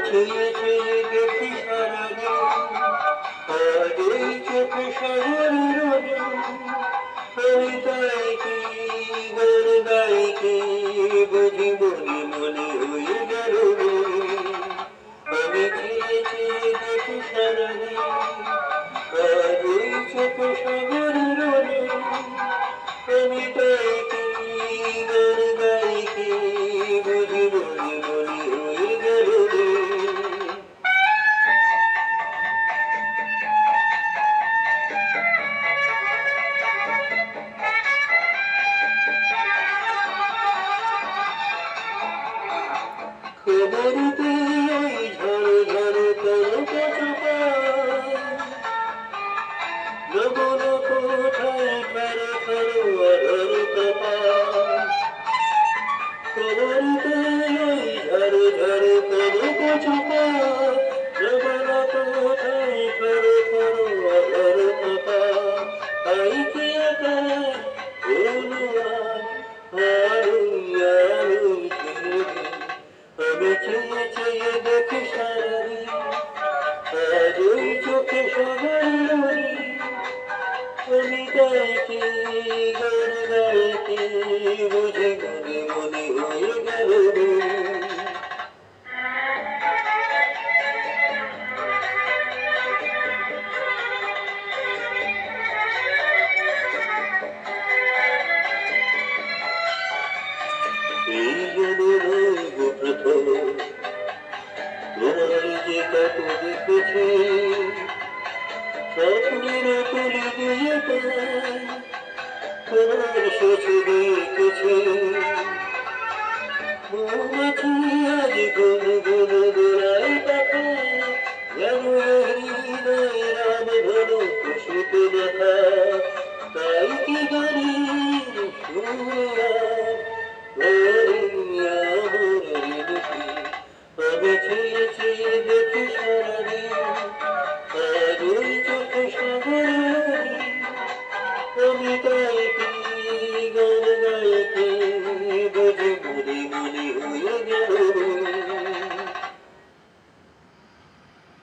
ছুঁয়ে ছুঁয়ে দেখি সারাদিন, আর এই চোখে সাগরের রঙিন। আমি তাই কি গান গাই কি বুঝি মনে মনে হয়ে গেল রে। আমি চেয়ে চেয়ে দেখি সারাদিন, আর এই চোখে সাগরের রঙিন। আমি তাই কি গান গাই কি বুঝি মনে মনে হয়ে গেল রে। খবরতে ওই ঝড় ঝড় তরকা চোপা, লবণ কোথায় ফেরো ফেরো আধার কপা। খবরতে ওই ঝড় ঝড় তরকা চোপা, লবণ কোথায় ফেরো ফেরো আধার কপা। তাই কি আকার হলো আলোই আলোই ছেড়ে। আমি চেয়ে চেয়ে দেখি সারাদিন, আজ ওই চোখে সাগরের রঙিন। আমি গাই কি গান গাই কি বুঝি মনে মনে হয়ে গেল রে। এই যেন রইব প্রথম তোমায় যে কত দেখেছি, স্বপ্নের তুলি দিয়ে পাই তোমার শোষে দেখেছি। মৌমাছি আজ গুন গুন দোলায় পাখা, যেন হৃদয় রাম ধনু কুসুত দেখা। তাই কি গানি সুরিয়া আমি চেয়ে চেয়ে দেখি সারাদিন, আর ওই চোখে সাগরের রঙিন। আমি